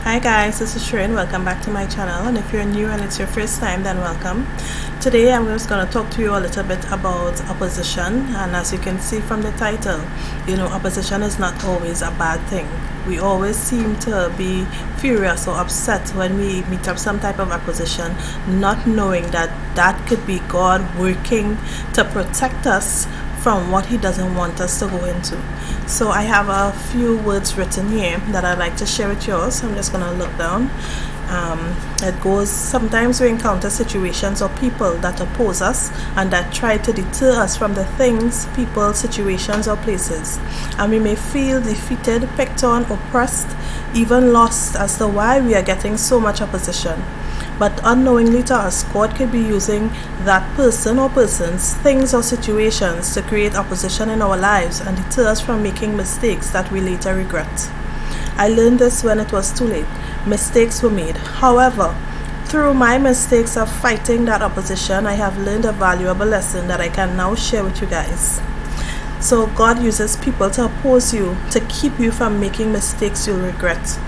Hi guys, this is Shrin. Welcome back to my channel, and if you're new and it's your first time, then welcome. Today I'm just going to talk to you a little bit about opposition, and as you can see from the title, opposition is not always a bad thing. We always seem to be furious or upset when we meet up some type of opposition, not knowing that that could be God working to protect us from what He doesn't want us to go into. So I have a few words written here that I'd like to share with you. So I'm just going to look down. It goes, sometimes we encounter situations or people that oppose us and that try to deter us from the things, people, situations or places. And we may feel defeated, picked on, oppressed, even lost as to why we are getting so much opposition. But unknowingly to us, God could be using that person or persons, things or situations to create opposition in our lives and deter us from making mistakes that we later regret. I learned this when it was too late. Mistakes were made. However, through my mistakes of fighting that opposition, I have learned a valuable lesson that I can now share with you guys. So God uses people to oppose you to keep you from making mistakes you'll regret.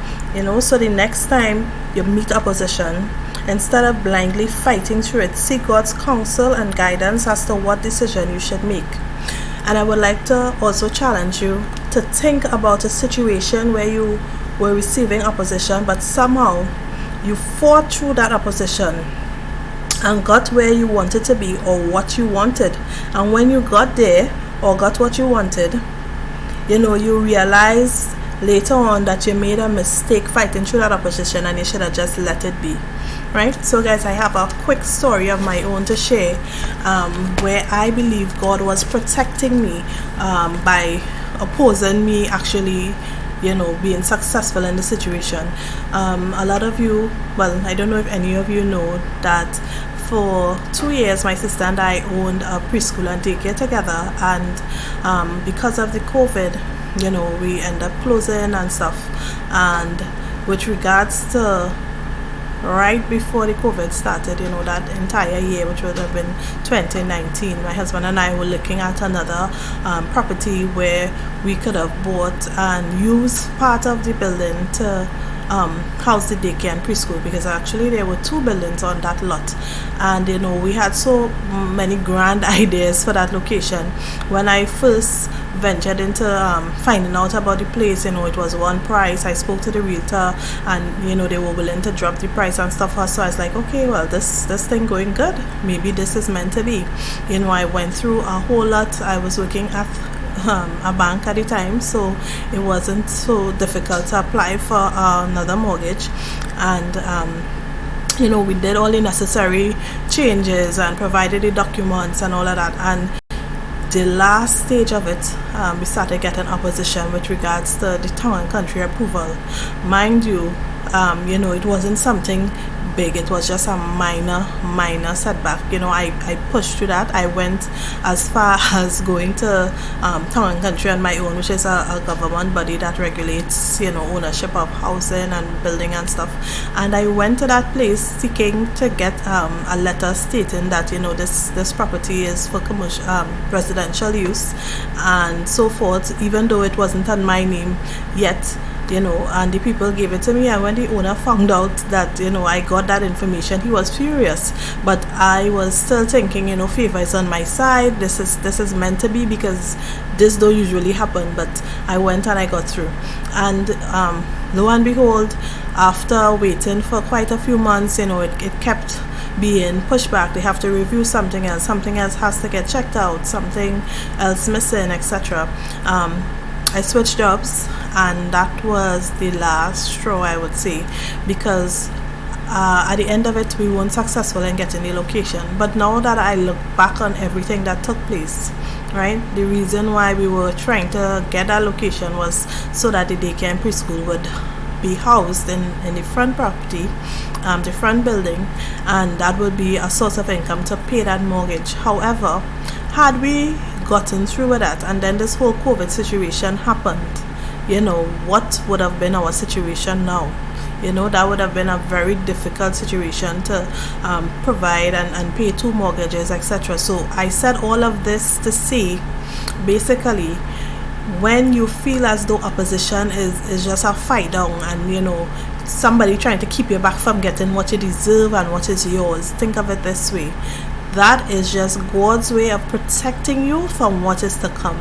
So the next time you meet opposition, instead of blindly fighting through it, seek God's counsel and guidance as to what decision you should make. And I would like to also challenge you to think about a situation where you were receiving opposition, but somehow you fought through that opposition and got where you wanted to be or what you wanted. And when you got there or got what you wanted, you realize later on that you made a mistake fighting through that opposition and you should have just let it be. Right? So guys, I have a quick story of my own to share where I believe God was protecting me by opposing me actually being successful in the situation. A lot of you, I don't know if any of you know that for 2 years my sister and I owned a preschool and daycare together, and because of the COVID, we end up closing and stuff. And with regards to right before the COVID started, that entire year, which would have been 2019, my husband and I were looking at another property where we could have bought and used part of the building to house the daycare and preschool, because actually there were 2 buildings on that lot, and we had so many grand ideas for that location. When I first ventured into finding out about the place, it was one price. I spoke to the realtor and they were willing to drop the price and stuff. So I was like, okay, well, this thing going good, maybe this is meant to be. I went through a whole lot. I was working at a bank at the time, so it wasn't so difficult to apply for another mortgage, and we did all the necessary changes and provided the documents and all of that. And the last stage of it, we started getting opposition with regards to the town and country approval. Mind you, it wasn't something big. It was just a minor setback. I pushed through that. I went as far as going to Town and Country on my own, which is a government body that regulates ownership of housing and building and stuff. And I went to that place seeking to get a letter stating that this property is for commercial residential use and so forth, even though it wasn't on my name yet. And the people gave it to me, and when the owner found out that I got that information, he was furious. But I was still thinking, favor is on my side. This is meant to be, because this don't usually happen. But I went and I got through, and lo and behold, after waiting for quite a few months, it kept being pushed back. They have to review something else has to get checked out, something else missing, etc. I switched jobs, and that was the last straw, I would say, because at the end of it, we weren't successful in getting the location. But now that I look back on everything that took place, right, the reason why we were trying to get that location was so that the daycare and preschool would be housed in the front property, the front building, and that would be a source of income to pay that mortgage. However, had we gotten through with that and then this whole COVID situation happened, what would have been our situation now? That would have been a very difficult situation to provide and pay 2 mortgages, etc. So I said all of this to say, basically, when you feel as though opposition is just a fight down and somebody trying to keep you back from getting what you deserve and what is yours. Think of it this way. That is just God's way of protecting you from what is to come.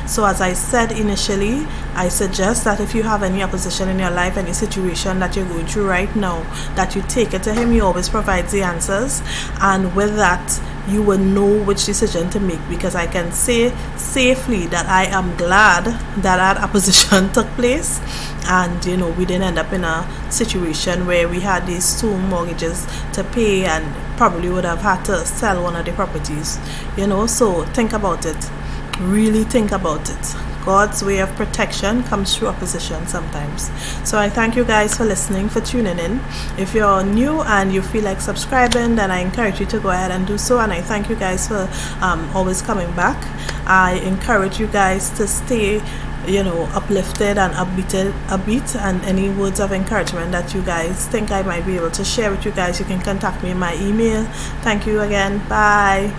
So as I said initially, I suggest that if you have any opposition in your life, any situation that you're going through right now, that you take it to Him. He always provides the answers, and with that you will know which decision to make, because I can say safely that I am glad that opposition took place, and we didn't end up in a situation where we had these 2 mortgages to pay and probably would have had to sell one of the properties. So think about it. Really think about it. God's way of protection comes through opposition sometimes. So I thank you guys for listening, for tuning in. If you're new and you feel like subscribing, then I encourage you to go ahead and do so. And I thank you guys for always coming back. I encourage you guys to stay uplifted and upbeat, and any words of encouragement that you guys think I might be able to share with you guys, you can contact me in my email. Thank you again. Bye.